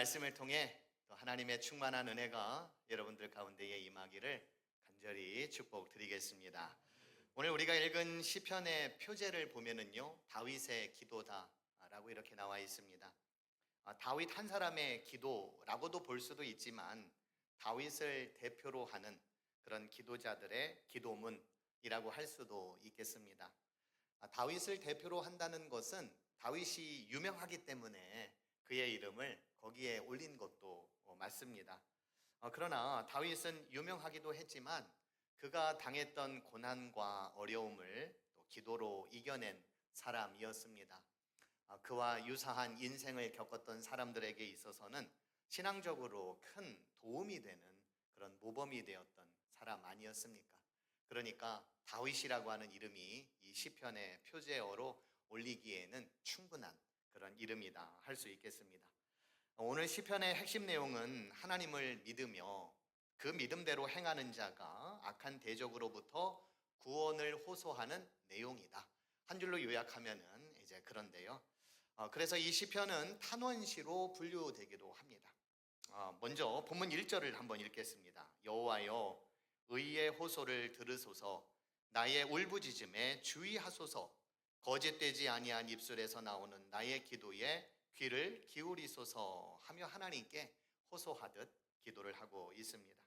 말씀을 통해 또 하나님의 충만한 은혜가 여러분들 가운데에 임하기를 간절히 축복드리겠습니다. 오늘 우리가 읽은 시편의 표제를 보면은요, 다윗의 기도다라고 이렇게 나와 있습니다. 다윗 한 사람의 기도라고도 볼 수도 있지만 다윗을 대표로 하는 그런 기도자들의 기도문이라고 할 수도 있겠습니다. 다윗을 대표로 한다는 것은 다윗이 유명하기 때문에 그의 이름을 거기에 올린 것도 맞습니다. 그러나 다윗은 유명하기도 했지만 그가 당했던 고난과 어려움을 또 기도로 이겨낸 사람이었습니다. 그와 유사한 인생을 겪었던 사람들에게 있어서는 신앙적으로 큰 도움이 되는 그런 모범이 되었던 사람 아니었습니까? 그러니까 다윗이라고 하는 이름이 이 시편의 표제어로 올리기에는 충분한 그런 이름이다 할 수 있겠습니다. 오늘 시편의 핵심 내용은 하나님을 믿으며 그 믿음대로 행하는 자가 악한 대적으로부터 구원을 호소하는 내용이다. 한 줄로 요약하면은 이제 그런데요. 그래서 이 시편은 탄원시로 분류되기도 합니다. 먼저 본문 1절을 한번 읽겠습니다. 여호와여 의의 호소를 들으소서, 나의 울부짖음에 주의하소서, 거짓되지 아니한 입술에서 나오는 나의 기도에 귀를 기울이소서 하며 하나님께 호소하듯 기도를 하고 있습니다.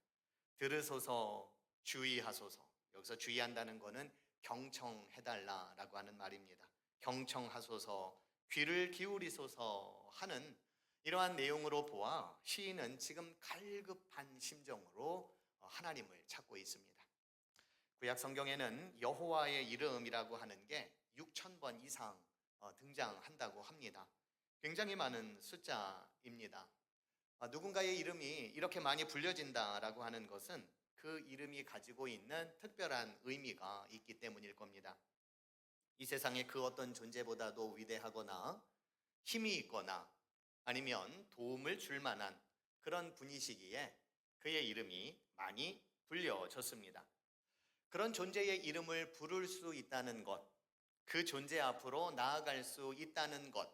들으소서, 주의하소서. 여기서 주의한다는 것은 경청해달라라고 하는 말입니다. 경청하소서, 귀를 기울이소서 하는 이러한 내용으로 보아 시인은 지금 갈급한 심정으로 하나님을 찾고 있습니다. 구약 성경에는 여호와의 이름이라고 하는 게 6,000번 이상 등장한다고 합니다. 굉장히 많은 숫자입니다. 누군가의 이름이 이렇게 많이 불려진다라고 하는 것은 그 이름이 가지고 있는 특별한 의미가 있기 때문일 겁니다. 이 세상의 그 어떤 존재보다도 위대하거나 힘이 있거나 아니면 도움을 줄 만한 그런 분이시기에 그의 이름이 많이 불려졌습니다. 그런 존재의 이름을 부를 수 있다는 것, 그 존재 앞으로 나아갈 수 있다는 것,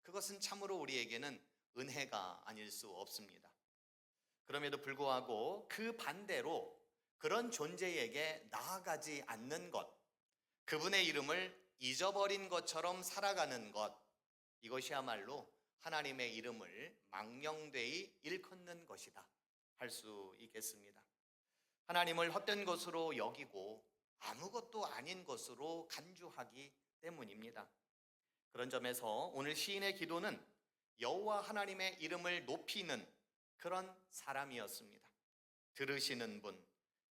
그것은 참으로 우리에게는 은혜가 아닐 수 없습니다. 그럼에도 불구하고 그 반대로 그런 존재에게 나아가지 않는 것, 그분의 이름을 잊어버린 것처럼 살아가는 것, 이것이야말로 하나님의 이름을 망령되이 일컫는 것이다 할 수 있겠습니다. 하나님을 헛된 것으로 여기고 아무것도 아닌 것으로 간주하기 때문입니다. 그런 점에서 오늘 시인의 기도는 여호와 하나님의 이름을 높이는 그런 사람이었습니다. 들으시는 분,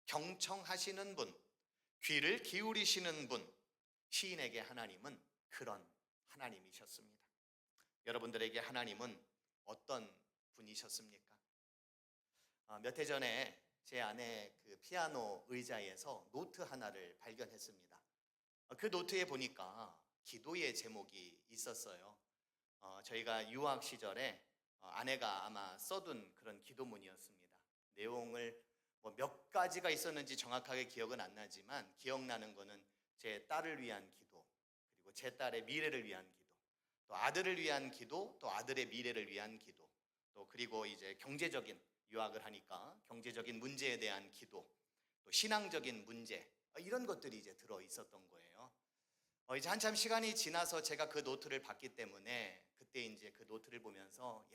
경청하시는 분, 귀를 기울이시는 분, 시인에게 하나님은 그런 하나님이셨습니다. 여러분들에게 하나님은 어떤 분이셨습니까? 몇 해 전에 제 아내 그 피아노 의자에서 노트 하나를 발견했습니다. 그 노트에 보니까 기도의 제목이 있었어요. 저희가 유학 시절에 아내가 아마 써둔 그런 기도문이었습니다. 내용을 몇 가지가 있었는지 정확하게 기억은 안 나지만 기억나는 거는 제 딸을 위한 기도, 그리고 제 딸의 미래를 위한 기도, 또 아들을 위한 기도, 또 아들의 미래를 위한 기도, 또 그리고 이제 경제적인 유학을 하니까 경제적인 문제에 대한 기도, 또 신앙적인 문제, 이런 것들이 이제 들어 있었던 거예요. 이제 한참 시간이 지나서 제가 그 노트를 봤기 때문에 그때 이제 그 노트를 보면서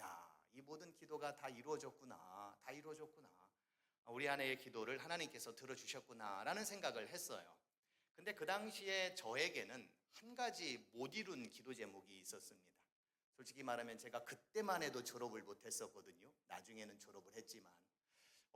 이 모든 기도가 다 이루어졌구나, 다 이루어졌구나. 우리 아내의 기도를 하나님께서 들어주셨구나라는 생각을 했어요. 근데 그 당시에 저에게는 한 가지 못 이룬 기도 제목이 있었습니다. 솔직히 말하면 제가 그때만 해도 졸업을 못했었거든요. 나중에는 졸업을 했지만.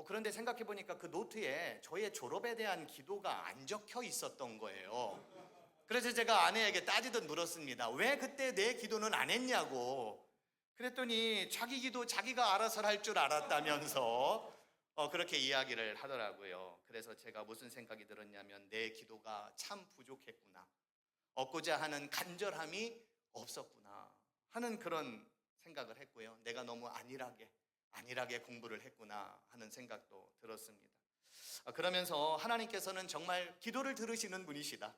그런데 생각해 보니까 그 노트에 저의 졸업에 대한 기도가 안 적혀 있었던 거예요. 그래서 제가 아내에게 따지듯 물었습니다. 왜 그때 내 기도는 안 했냐고. 그랬더니 자기 기도 자기가 알아서 할 줄 알았다면서 그렇게 이야기를 하더라고요. 그래서 제가 무슨 생각이 들었냐면 내 기도가 참 부족했구나, 얻고자 하는 간절함이 없었구나 하는 그런 생각을 했고요. 내가 너무 안일하게 공부를 했구나 하는 생각도 들었습니다. 그러면서 하나님께서는 정말 기도를 들으시는 분이시다,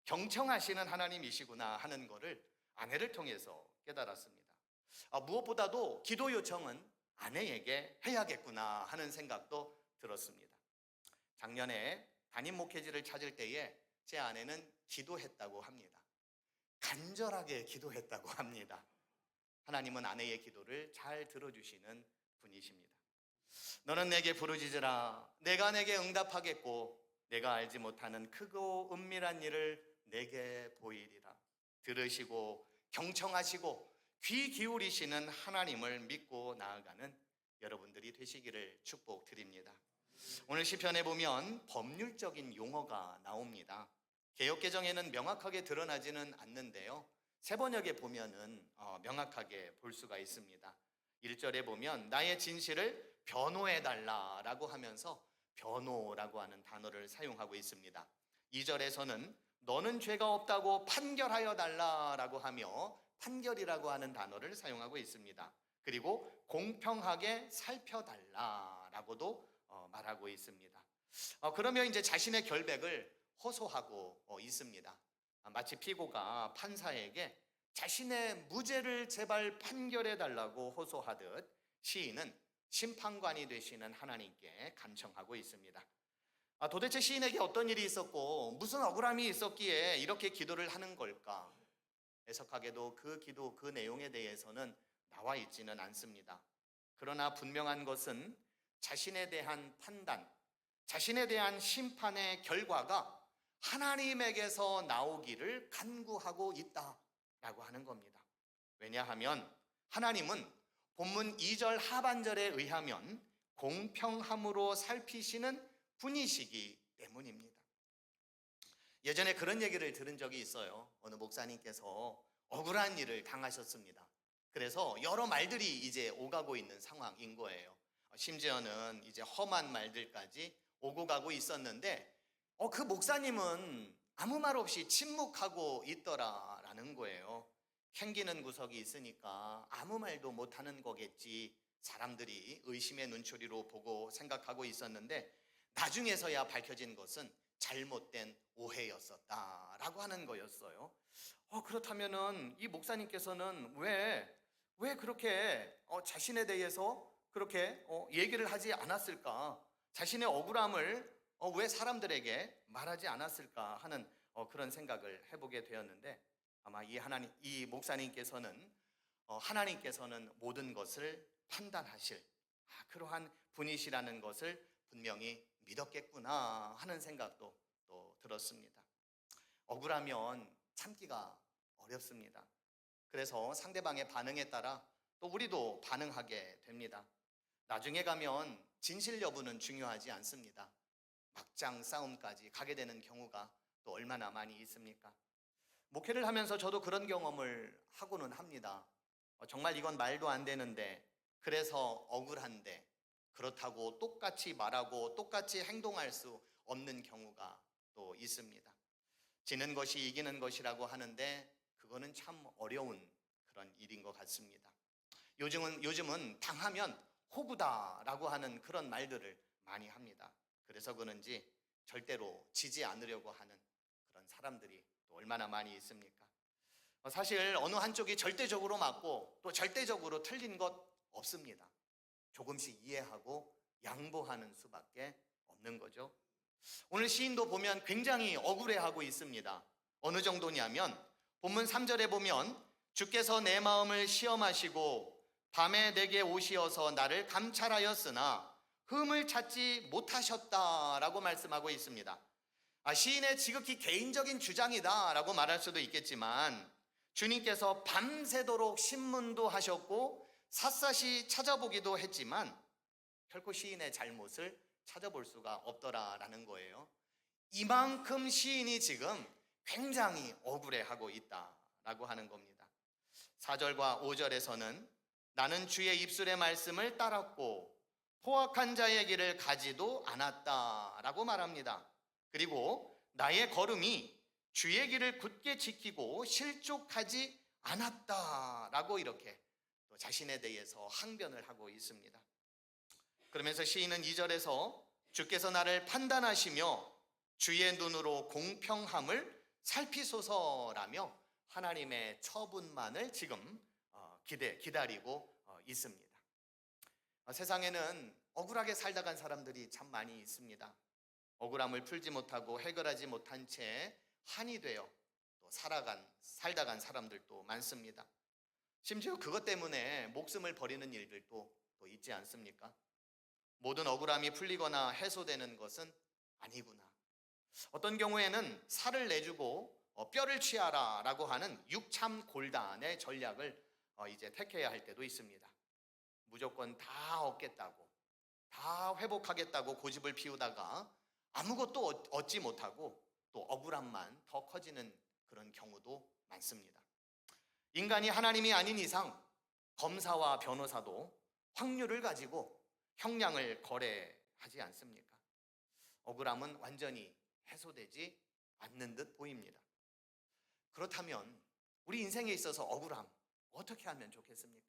경청하시는 하나님이시구나 하는 것을 아내를 통해서 깨달았습니다. 무엇보다도 기도 요청은 아내에게 해야겠구나 하는 생각도 들었습니다. 작년에 담임 목회지를 찾을 때에 제 아내는 기도했다고 합니다. 간절하게 기도했다고 합니다. 하나님은 아내의 기도를 잘 들어주시는 분이십니다. 너는 내게 부르짖으라. 내가 내게 응답하겠고 내가 알지 못하는 크고 은밀한 일을 내게 보이리라. 들으시고 경청하시고 귀 기울이시는 하나님을 믿고 나아가는 여러분들이 되시기를 축복드립니다. 오늘 시편에 보면 법률적인 용어가 나옵니다. 개역개정에는 명확하게 드러나지는 않는데요, 세번역에 보면은 명확하게 볼 수가 있습니다. 1절에 보면 나의 진실을 변호해달라라고 하면서 변호라고 하는 단어를 사용하고 있습니다. 2절에서는 너는 죄가 없다고 판결하여 달라라고 하며 판결이라고 하는 단어를 사용하고 있습니다. 그리고 공평하게 살펴달라라고도 말하고 있습니다. 그러면 이제 자신의 결백을 호소하고 있습니다. 마치 피고가 판사에게 자신의 무죄를 제발 판결해 달라고 호소하듯 시인은 심판관이 되시는 하나님께 간청하고 있습니다. 도대체 시인에게 어떤 일이 있었고 무슨 억울함이 있었기에 이렇게 기도를 하는 걸까? 애석하게도 그 기도, 그 내용에 대해서는 나와 있지는 않습니다. 그러나 분명한 것은 자신에 대한 판단, 자신에 대한 심판의 결과가 하나님에게서 나오기를 간구하고 있다라고 하는 겁니다. 왜냐하면 하나님은 본문 2절 하반절에 의하면 공평함으로 살피시는 분이시기 때문입니다. 예전에 그런 얘기를 들은 적이 있어요. 어느 목사님께서 억울한 일을 당하셨습니다. 그래서 여러 말들이 이제 오가고 있는 상황인 거예요. 심지어는 이제 험한 말들까지 오고 가고 있었는데 그 목사님은 아무 말 없이 침묵하고 있더라라는 거예요. 캥기는 구석이 있으니까 아무 말도 못하는 거겠지, 사람들이 의심의 눈초리로 보고 생각하고 있었는데 나중에서야 밝혀진 것은 잘못된 오해였었다라고 하는 거였어요. 그렇다면은 이 목사님께서는 왜 그렇게 자신에 대해서 그렇게 얘기를 하지 않았을까? 자신의 억울함을 왜 사람들에게 말하지 않았을까 하는 그런 생각을 해보게 되었는데, 아마 이 목사님께서는 하나님께서는 모든 것을 판단하실 그러한 분이시라는 것을 분명히 믿었겠구나 하는 생각도 또 들었습니다. 억울하면 참기가 어렵습니다. 그래서 상대방의 반응에 따라 또 우리도 반응하게 됩니다. 나중에 가면 진실 여부는 중요하지 않습니다. 막장 싸움까지 가게 되는 경우가 또 얼마나 많이 있습니까? 목회를 하면서 저도 그런 경험을 하고는 합니다. 정말 이건 말도 안 되는데, 그래서 억울한데, 그렇다고 똑같이 말하고 똑같이 행동할 수 없는 경우가 또 있습니다. 지는 것이 이기는 것이라고 하는데 그거는 참 어려운 그런 일인 것 같습니다. 요즘은 당하면 호구다라고 하는 그런 말들을 많이 합니다. 그래서 그런지 절대로 지지 않으려고 하는 그런 사람들이 또 얼마나 많이 있습니까? 사실 어느 한쪽이 절대적으로 맞고 또 절대적으로 틀린 것 없습니다. 조금씩 이해하고 양보하는 수밖에 없는 거죠. 오늘 시인도 보면 굉장히 억울해하고 있습니다. 어느 정도냐면 본문 3절에 보면 주께서 내 마음을 시험하시고 밤에 내게 오시어서 나를 감찰하였으나 흠을 찾지 못하셨다라고 말씀하고 있습니다. 시인의 지극히 개인적인 주장이다라고 말할 수도 있겠지만 주님께서 밤새도록 신문도 하셨고 샅샅이 찾아보기도 했지만 결코 시인의 잘못을 찾아볼 수가 없더라라는 거예요. 이만큼 시인이 지금 굉장히 억울해하고 있다라고 하는 겁니다. 4절과 5절에서는 나는 주의 입술의 말씀을 따랐고 포악한 자의 길을 가지도 않았다라고 말합니다. 그리고 나의 걸음이 주의 길을 굳게 지키고 실족하지 않았다라고 이렇게 또 자신에 대해서 항변을 하고 있습니다. 그러면서 시인은 2절에서 주께서 나를 판단하시며 주의 눈으로 공평함을 살피소서라며 하나님의 처분만을 지금 기다리고 있습니다. 세상에는 억울하게 살다 간 사람들이 참 많이 있습니다. 억울함을 풀지 못하고 해결하지 못한 채 한이 되어 또 살다 간 사람들도 많습니다. 심지어 그것 때문에 목숨을 버리는 일들도 또 있지 않습니까? 모든 억울함이 풀리거나 해소되는 것은 아니구나. 어떤 경우에는 살을 내주고 뼈를 취하라 라고 하는 육참골단의 전략을 이제 택해야 할 때도 있습니다. 무조건 다 얻겠다고, 다 회복하겠다고 고집을 피우다가 아무것도 얻지 못하고 또 억울함만 더 커지는 그런 경우도 많습니다. 인간이 하나님이 아닌 이상 검사와 변호사도 확률을 가지고 형량을 거래하지 않습니까? 억울함은 완전히 해소되지 않는 듯 보입니다. 그렇다면 우리 인생에 있어서 억울함 어떻게 하면 좋겠습니까?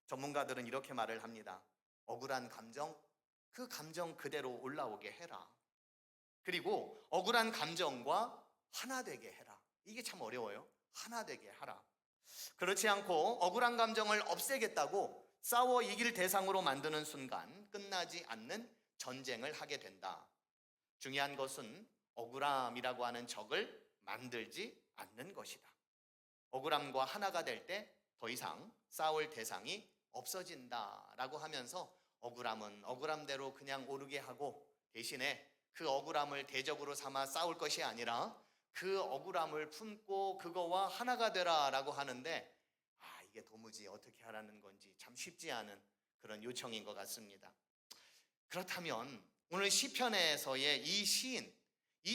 전문가들은 이렇게 말을 합니다. 억울한 감정, 그 감정 그대로 올라오게 해라. 그리고 억울한 감정과 하나 되게 해라. 이게 참 어려워요. 하나 되게 하라. 그렇지 않고 억울한 감정을 없애겠다고 싸워 이길 대상으로 만드는 순간 끝나지 않는 전쟁을 하게 된다. 중요한 것은 억울함이라고 하는 적을 만들지 않는 것이다. 억울함과 하나가 될 때 더 이상 싸울 대상이 없어진다라고 하면서 억울함은 억울함대로 그냥 오르게 하고 대신에 그 억울함을 대적으로 삼아 싸울 것이 아니라 그 억울함을 품고 그거와 하나가 되라라고 하는데 이게 도무지 어떻게 하라는 건지 참 쉽지 않은 그런 요청인 것 같습니다. 그렇다면 오늘 시편에서의 이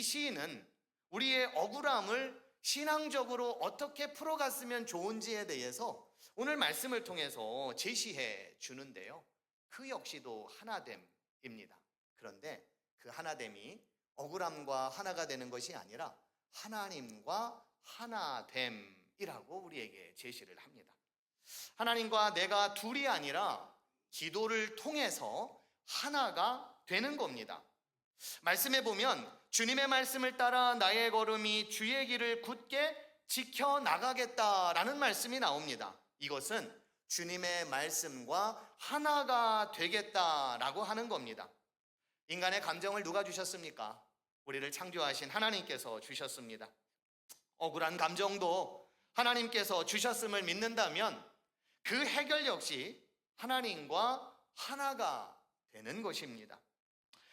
시인은 우리의 억울함을 신앙적으로 어떻게 풀어갔으면 좋은지에 대해서 오늘 말씀을 통해서 제시해 주는데요. 그 역시도 하나됨입니다. 그런데 그 하나됨이 억울함과 하나가 되는 것이 아니라 하나님과 하나됨이라고 우리에게 제시를 합니다. 하나님과 내가 둘이 아니라 기도를 통해서 하나가 되는 겁니다. 말씀에 보면 주님의 말씀을 따라 나의 걸음이 주의 길을 굳게 지켜나가겠다라는 말씀이 나옵니다. 이것은 주님의 말씀과 하나가 되겠다라고 하는 겁니다. 인간의 감정을 누가 주셨습니까? 우리를 창조하신 하나님께서 주셨습니다. 억울한 감정도 하나님께서 주셨음을 믿는다면 그 해결 역시 하나님과 하나가 되는 것입니다.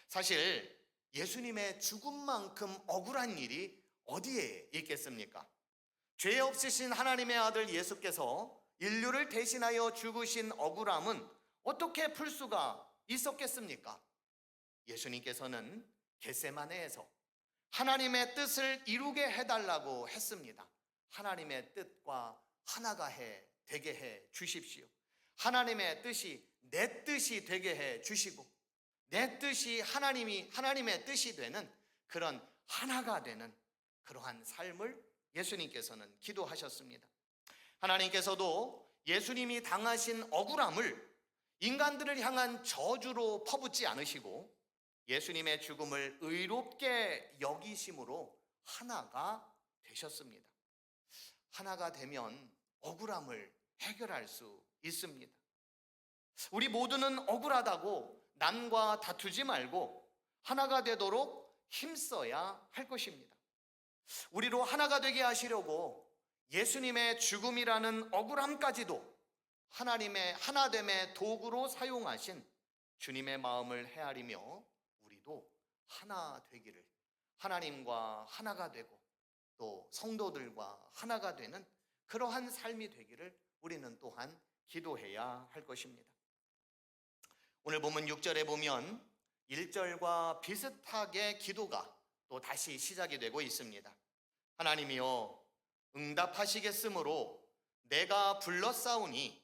사실 예수님의 죽음만큼 억울한 일이 어디에 있겠습니까? 죄 없으신 하나님의 아들 예수께서 인류를 대신하여 죽으신 억울함은 어떻게 풀 수가 있었겠습니까? 예수님께서는 겟세마네에서 하나님의 뜻을 이루게 해달라고 했습니다. 하나님의 뜻과 하나가 되게 해 주십시오. 하나님의 뜻이 내 뜻이 되게 해 주시고 내 뜻이 하나님의 뜻이 되는 그런 하나가 되는 그러한 삶을 예수님께서는 기도하셨습니다. 하나님께서도 예수님이 당하신 억울함을 인간들을 향한 저주로 퍼붓지 않으시고 예수님의 죽음을 의롭게 여기심으로 하나가 되셨습니다. 하나가 되면 억울함을 해결할 수 있습니다. 우리 모두는 억울하다고 남과 다투지 말고 하나가 되도록 힘써야 할 것입니다. 우리로 하나가 되게 하시려고 예수님의 죽음이라는 억울함까지도 하나님의 하나됨의 도구로 사용하신 주님의 마음을 헤아리며 우리도 하나 되기를, 하나님과 하나가 되고 또 성도들과 하나가 되는 그러한 삶이 되기를 우리는 또한 기도해야 할 것입니다. 오늘 본문 6절에 보면 1절과 비슷하게 기도가 또 다시 시작이 되고 있습니다. 하나님이여 응답하시겠으므로 내가 불렀사오니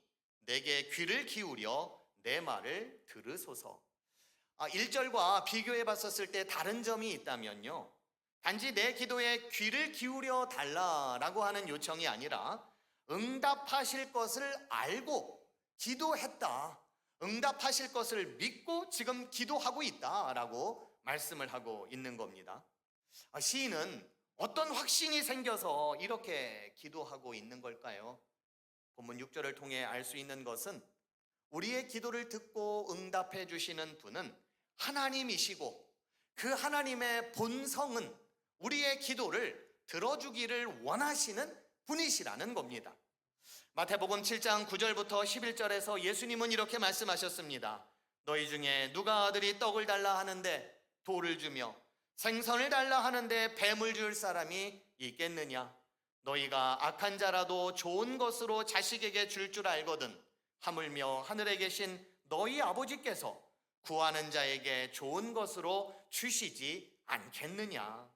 내게 귀를 기울여 내 말을 들으소서. 1절과 비교해 봤었을 때 다른 점이 있다면요, 단지 내 기도에 귀를 기울여 달라라고 하는 요청이 아니라 응답하실 것을 알고 기도했다, 응답하실 것을 믿고 지금 기도하고 있다라고 말씀을 하고 있는 겁니다. 시인은 어떤 확신이 생겨서 이렇게 기도하고 있는 걸까요? 본문 6절을 통해 알 수 있는 것은 우리의 기도를 듣고 응답해 주시는 분은 하나님이시고 그 하나님의 본성은 우리의 기도를 들어주기를 원하시는 분이시라는 겁니다. 마태복음 7장 9절부터 11절에서 예수님은 이렇게 말씀하셨습니다. 너희 중에 누가 아들이 떡을 달라 하는데 돌을 주며 생선을 달라 하는데 뱀을 줄 사람이 있겠느냐? 너희가 악한 자라도 좋은 것으로 자식에게 줄 줄 알거든 하물며 하늘에 계신 너희 아버지께서 구하는 자에게 좋은 것으로 주시지 않겠느냐?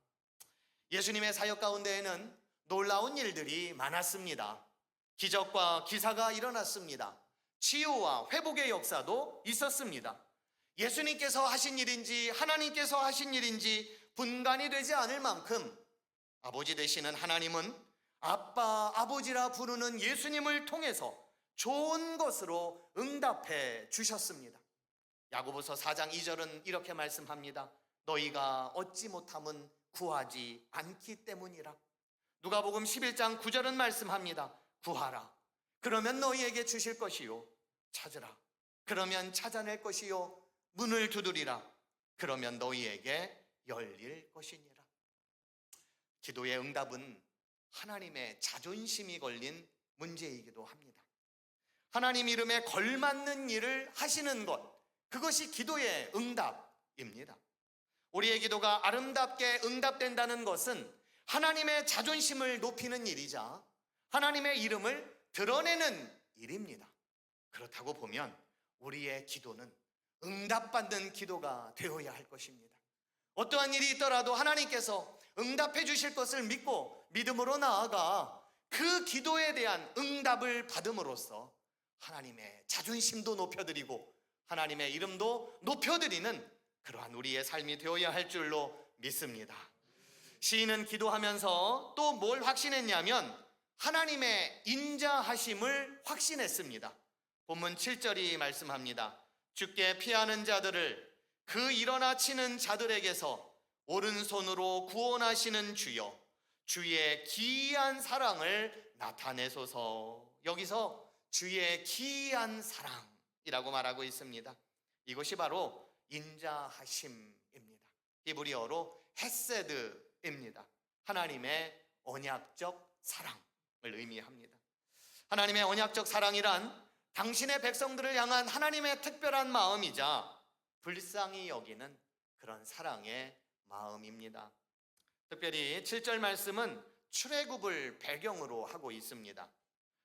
예수님의 사역 가운데에는 놀라운 일들이 많았습니다. 기적과 기사가 일어났습니다. 치유와 회복의 역사도 있었습니다. 예수님께서 하신 일인지 하나님께서 하신 일인지 분간이 되지 않을 만큼 아버지 되시는 하나님은 아빠, 아버지라 부르는 예수님을 통해서 좋은 것으로 응답해 주셨습니다. 야고보서 4장 2절은 이렇게 말씀합니다. 너희가 얻지 못함은 구하지 않기 때문이라. 누가복음 11장 9절은 말씀합니다. 구하라. 그러면 너희에게 주실 것이요. 찾으라. 그러면 찾아낼 것이요. 문을 두드리라. 그러면 너희에게 열릴 것이니라. 기도의 응답은 하나님의 자존심이 걸린 문제이기도 합니다. 하나님 이름에 걸맞는 일을 하시는 것, 그것이 기도의 응답입니다. 우리의 기도가 아름답게 응답된다는 것은 하나님의 자존심을 높이는 일이자 하나님의 이름을 드러내는 일입니다. 그렇다고 보면 우리의 기도는 응답받는 기도가 되어야 할 것입니다. 어떠한 일이 있더라도 하나님께서 응답해 주실 것을 믿고 믿음으로 나아가 그 기도에 대한 응답을 받음으로써 하나님의 자존심도 높여드리고 하나님의 이름도 높여드리는 그러한 우리의 삶이 되어야 할 줄로 믿습니다. 시인은 기도하면서 또 뭘 확신했냐면 하나님의 인자하심을 확신했습니다. 본문 7절이 말씀합니다. 주께 피하는 자들을 그 일어나 치는 자들에게서 오른손으로 구원하시는 주여, 주의 기이한 사랑을 나타내소서. 여기서 주의 기이한 사랑이라고 말하고 있습니다. 이것이 바로 인자하심입니다. 히브리어로 헤세드입니다. 하나님의 언약적 사랑을 의미합니다. 하나님의 언약적 사랑이란 당신의 백성들을 향한 하나님의 특별한 마음이자 불쌍히 여기는 그런 사랑의 마음입니다. 특별히 7절 말씀은 출애굽을 배경으로 하고 있습니다.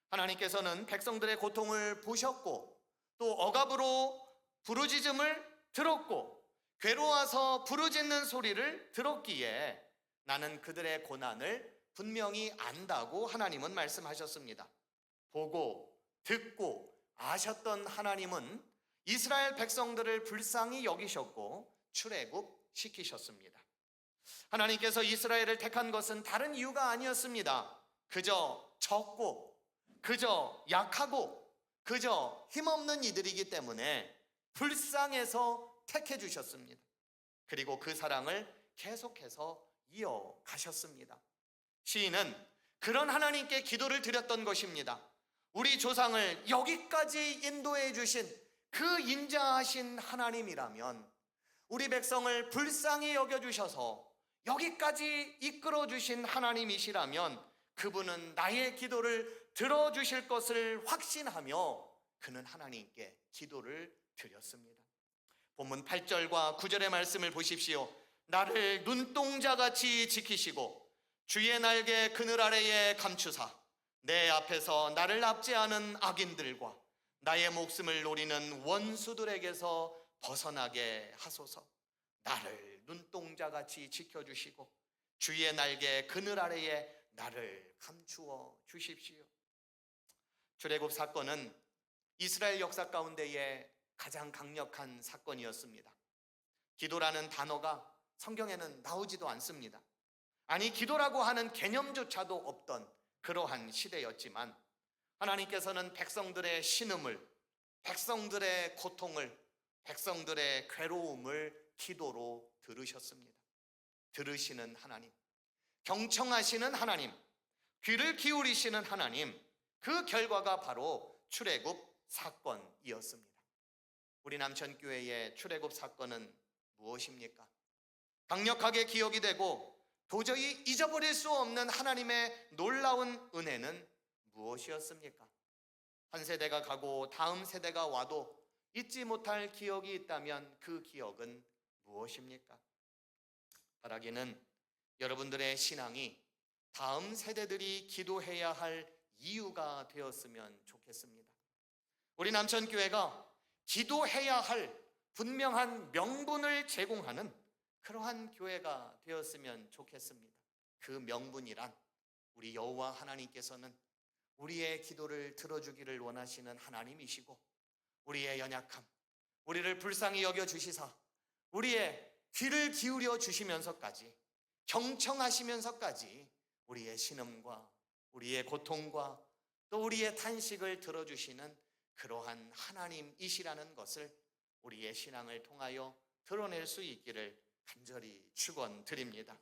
하나님께서는 백성들의 고통을 보셨고 또 억압으로 부르짖음을 들었고 괴로워서 부르짖는 소리를 들었기에 나는 그들의 고난을 분명히 안다고 하나님은 말씀하셨습니다. 보고 듣고 아셨던 하나님은 이스라엘 백성들을 불쌍히 여기셨고 출애굽시키셨습니다. 하나님께서 이스라엘을 택한 것은 다른 이유가 아니었습니다. 그저 적고 그저 약하고 그저 힘없는 이들이기 때문에 불쌍해서 택해 주셨습니다. 그리고 그 사랑을 계속해서 이어가셨습니다. 시인은 그런 하나님께 기도를 드렸던 것입니다. 우리 조상을 여기까지 인도해 주신 그 인자하신 하나님이라면 우리 백성을 불쌍히 여겨주셔서 여기까지 이끌어 주신 하나님이시라면 그분은 나의 기도를 들어주실 것을 확신하며 그는 하나님께 기도를 드렸습니다. 본문 8절과 9절의 말씀을 보십시오. 나를 눈동자같이 지키시고 주의 날개 그늘 아래에 감추사 내 앞에서 나를 압제하는 악인들과 나의 목숨을 노리는 원수들에게서 벗어나게 하소서. 나를 눈동자같이 지켜주시고 주의 날개 그늘 아래에 나를 감추어 주십시오. 출애굽 사건은 이스라엘 역사 가운데의 가장 강력한 사건이었습니다. 기도라는 단어가 성경에는 나오지도 않습니다. 아니, 기도라고 하는 개념조차도 없던 그러한 시대였지만 하나님께서는 백성들의 신음을, 백성들의 고통을, 백성들의 괴로움을 기도로 들으셨습니다. 들으시는 하나님, 경청하시는 하나님, 귀를 기울이시는 하나님, 그 결과가 바로 출애굽 사건이었습니다. 우리 남천교회의 출애굽 사건은 무엇입니까? 강력하게 기억이 되고 도저히 잊어버릴 수 없는 하나님의 놀라운 은혜는 무엇이었습니까? 한 세대가 가고 다음 세대가 와도 잊지 못할 기억이 있다면 그 기억은 무엇입니까? 바라기는 여러분들의 신앙이 다음 세대들이 기도해야 할 이유가 되었으면 좋겠습니다. 우리 남천교회가 기도해야 할 분명한 명분을 제공하는 그러한 교회가 되었으면 좋겠습니다. 그 명분이란 우리 여호와 하나님께서는 우리의 기도를 들어주기를 원하시는 하나님이시고 우리의 연약함, 우리를 불쌍히 여겨주시사 우리의 귀를 기울여 주시면서까지 경청하시면서까지 우리의 신음과 우리의 고통과 또 우리의 탄식을 들어주시는 그러한 하나님이시라는 것을 우리의 신앙을 통하여 드러낼 수 있기를 간절히 축원드립니다.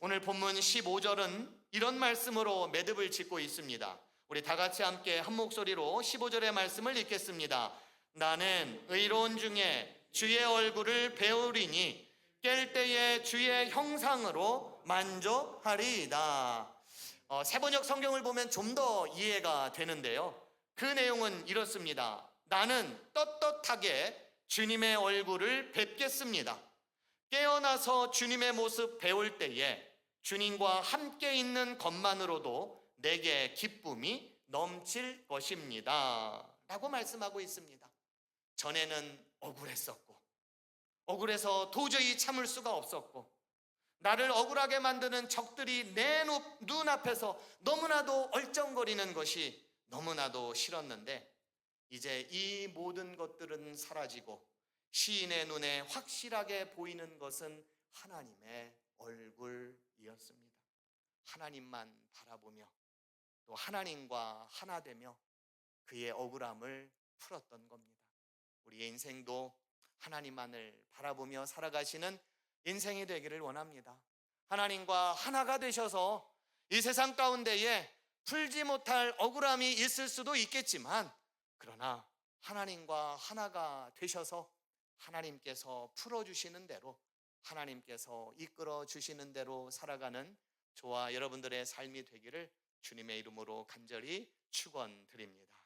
오늘 본문 15절은 이런 말씀으로 매듭을 짓고 있습니다. 우리 다 같이 함께 한 목소리로 15절의 말씀을 읽겠습니다. 나는 의로운 중에 주의 얼굴을 배우리니 깰 때에 주의 형상으로 만족하리이다. 세번역 성경을 보면 좀 더 이해가 되는데요. 그 내용은 이렇습니다. 나는 떳떳하게 주님의 얼굴을 뵙겠습니다. 깨어나서 주님의 모습 배울 때에 주님과 함께 있는 것만으로도 내게 기쁨이 넘칠 것입니다. 라고 말씀하고 있습니다. 전에는 억울했었고, 억울해서 도저히 참을 수가 없었고, 나를 억울하게 만드는 적들이 내 눈앞에서 너무나도 얼쩡거리는 것이 너무나도 싫었는데, 이제 이 모든 것들은 사라지고 시인의 눈에 확실하게 보이는 것은 하나님의 얼굴이었습니다. 하나님만 바라보며 또 하나님과 하나 되며 그의 억울함을 풀었던 겁니다. 우리의 인생도 하나님만을 바라보며 살아가시는 인생이 되기를 원합니다. 하나님과 하나가 되셔서 이 세상 가운데에 풀지 못할 억울함이 있을 수도 있겠지만, 그러나 하나님과 하나가 되셔서 하나님께서 풀어주시는 대로, 하나님께서 이끌어 주시는 대로 살아가는 저와 여러분들의 삶이 되기를 주님의 이름으로 간절히 축원드립니다.